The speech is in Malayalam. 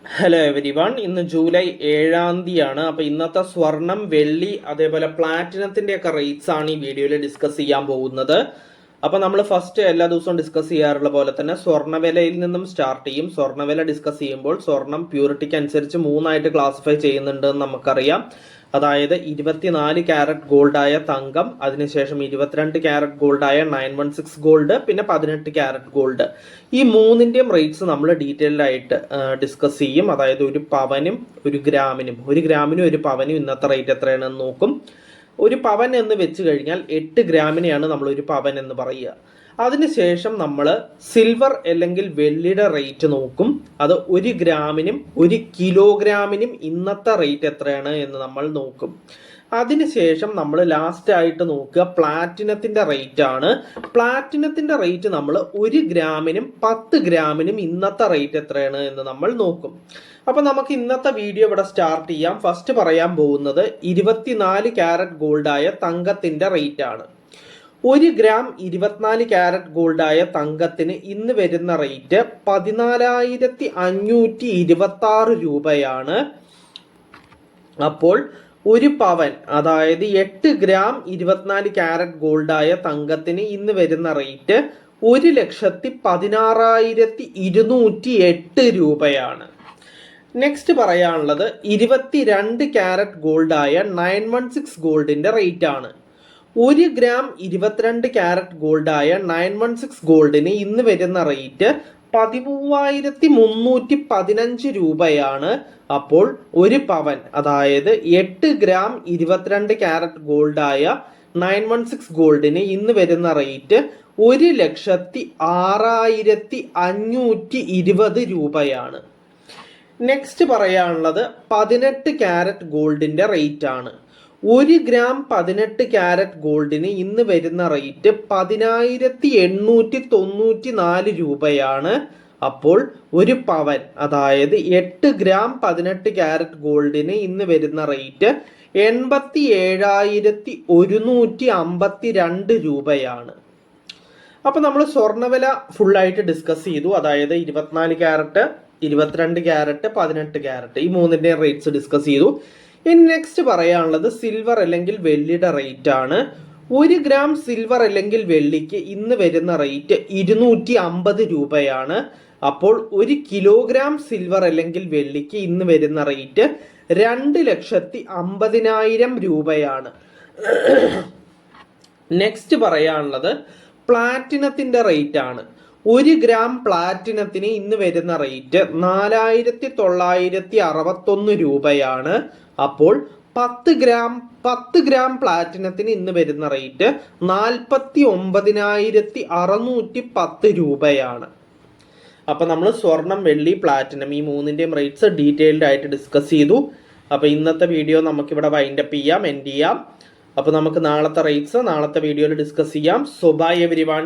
ഹലോ എവരി വൺ, ഇന്ന് ജൂലൈ 7-ാം തീയതിയാണ്. അപ്പോൾ ഇന്നത്തെ സ്വർണം, വെള്ളി, അതേപോലെ പ്ലാറ്റിനത്തിൻ്റെ ഒക്കെ റേറ്റ്സ് ആണ് ഈ വീഡിയോയിൽ ഡിസ്കസ് ചെയ്യാൻ പോകുന്നത്. അപ്പോൾ നമ്മൾ ഫസ്റ്റ് എല്ലാ ദിവസവും ഡിസ്കസ് ചെയ്യാറുള്ള പോലെ തന്നെ സ്വർണ്ണവിലയിൽ നിന്നും സ്റ്റാർട്ട് ചെയ്യും. സ്വർണ്ണവില ഡിസ്കസ് ചെയ്യുമ്പോൾ സ്വർണം പ്യൂരിറ്റിക്ക് അനുസരിച്ച് മൂന്നായിട്ട് ക്ലാസിഫൈ ചെയ്യുന്നുണ്ടെന്ന് നമുക്കറിയാം. അതായത് 24 ക്യാരറ്റ് ഗോൾഡായ തങ്കം, അതിനുശേഷം 22 ക്യാരറ്റ് ഗോൾഡായ 916 ഗോൾഡ്, പിന്നെ 18 ക്യാരറ്റ് ഗോൾഡ്. ഈ മൂന്നിൻ്റെയും റേറ്റ്സ് നമ്മൾ ഡീറ്റെയിൽഡ് ആയിട്ട് ഡിസ്കസ് ചെയ്യും. അതായത് ഒരു പവനും ഒരു ഗ്രാമിനും ഒരു പവനും ഇന്നത്തെ റേറ്റ് എത്രയാണെന്ന് നോക്കും. ഒരു പവൻ എന്ന് വെച്ച് കഴിഞ്ഞാൽ 8 ഗ്രാമിനെയാണ് നമ്മൾ ഒരു പവൻ എന്ന് പറയുക. അതിനുശേഷം നമ്മൾ സിൽവർ അല്ലെങ്കിൽ വെള്ളിയുടെ റേറ്റ് നോക്കും. അത് 1 ഗ്രാമിനും 1 കിലോഗ്രാമിനും ഇന്നത്തെ റേറ്റ് എത്രയാണ് എന്ന് നമ്മൾ നോക്കും. അതിനുശേഷം നമ്മൾ ലാസ്റ്റ് ആയിട്ട് നോക്കുക പ്ലാറ്റിനത്തിൻ്റെ റേറ്റ് ആണ്. പ്ലാറ്റിനത്തിൻ്റെ റേറ്റ് നമ്മൾ 1 ഗ്രാമിനും 10 ഗ്രാമിനും ഇന്നത്തെ റേറ്റ് എത്രയാണ് എന്ന് നമ്മൾ നോക്കും. അപ്പോൾ നമുക്ക് ഇന്നത്തെ വീഡിയോ ഇവിടെ സ്റ്റാർട്ട് ചെയ്യാം. ഫസ്റ്റ് പറയാൻ പോകുന്നത് 24 ക്യാരറ്റ് ഗോൾഡായ തങ്കത്തിൻ്റെ റേറ്റ് ആണ്. 1 ഗ്രാം 24 ക്യാരറ്റ് ഗോൾഡായ തങ്കത്തിന് ഇന്ന് വരുന്ന റേറ്റ് 14,526 രൂപയാണ്. അപ്പോൾ ഒരു പവൻ, അതായത് 8 ഗ്രാം 24 ക്യാരറ്റ് ഗോൾഡായ തങ്കത്തിന് ഇന്ന് വരുന്ന റേറ്റ് 1,16,208 രൂപയാണ്. നെക്സ്റ്റ് പറയാനുള്ളത് 22 ക്യാരറ്റ് ഗോൾഡായ 916 ഗോൾഡിന്റെ റേറ്റ് ആണ്. 1 ഗ്രാം 22 ക്യാരറ്റ് ഗോൾഡായ 916 ഗോൾഡിന് ഇന്ന് വരുന്ന റേറ്റ് 13,315 രൂപയാണ്. അപ്പോൾ ഒരു പവൻ, അതായത് 8 ഗ്രാം 22 ക്യാരറ്റ് ഗോൾഡായ 916 ഗോൾഡിന് ഇന്ന് വരുന്ന റേറ്റ് 1,06,520 രൂപയാണ്. നെക്സ്റ്റ് പറയാനുള്ളത് 18 ക്യാരറ്റ് ഗോൾഡിന്റെ റേറ്റ് ആണ്. 1 ഗ്രാം 18 ക്യാരറ്റ് ഗോൾഡിന് ഇന്ന് വരുന്ന റേറ്റ് 10,894 രൂപയാണ്. അപ്പോൾ ഒരു പവൻ, അതായത് 8 ഗ്രാം 18 ക്യാരറ്റ് ഗോൾഡിന് ഇന്ന് വരുന്ന റേറ്റ് 87,152 രൂപയാണ്. അപ്പോൾ നമ്മൾ സ്വർണ്ണവില ഫുള്ളായിട്ട് ഡിസ്കസ് ചെയ്തു. അതായത് 24 ക്യാരറ്റ്, 22 ക്യാരറ്റ്, 18 ക്യാരറ്റ്, ഈ മൂന്നിൻ്റെ റേറ്റ്സ് ഡിസ്കസ് ചെയ്തു. ഇനി നെക്സ്റ്റ് പറയാനുള്ളത് സിൽവർ അല്ലെങ്കിൽ വെള്ളിയുടെ റേറ്റ് ആണ്. 1 ഗ്രാം സിൽവർ അല്ലെങ്കിൽ വെള്ളിക്ക് ഇന്ന് വരുന്ന റേറ്റ് 250 രൂപയാണ്. അപ്പോൾ 1 കിലോഗ്രാം സിൽവർ അല്ലെങ്കിൽ വെള്ളിക്ക് ഇന്ന് വരുന്ന റേറ്റ് 2,50,000 രൂപയാണ്. നെക്സ്റ്റ് പറയാനുള്ളത് പ്ലാറ്റിനത്തിൻ്റെ റേറ്റ് ആണ്. 1 ഗ്രാം പ്ലാറ്റിനത്തിന് ഇന്ന് വരുന്ന റേറ്റ് 4,961 രൂപയാണ്. അപ്പോൾ 10 ഗ്രാം പ്ലാറ്റിനത്തിന് ഇന്ന് വരുന്ന റേറ്റ് 49,610 രൂപയാണ്. അപ്പോൾ നമ്മൾ സ്വർണം, വെള്ളി, പ്ലാറ്റിനം ഈ മൂന്നിൻ്റെയും റേറ്റ്സ് ഡീറ്റെയിൽഡ് ആയിട്ട് ഡിസ്കസ് ചെയ്തു. അപ്പോൾ ഇന്നത്തെ വീഡിയോ നമുക്കിവിടെ വൈൻഡപ്പ് ചെയ്യാം, എൻഡ് ചെയ്യാം. അപ്പോൾ നമുക്ക് നാളത്തെ റേറ്റ്സ് നാളത്തെ വീഡിയോയിൽ ഡിസ്കസ് ചെയ്യാം. So bye everyone.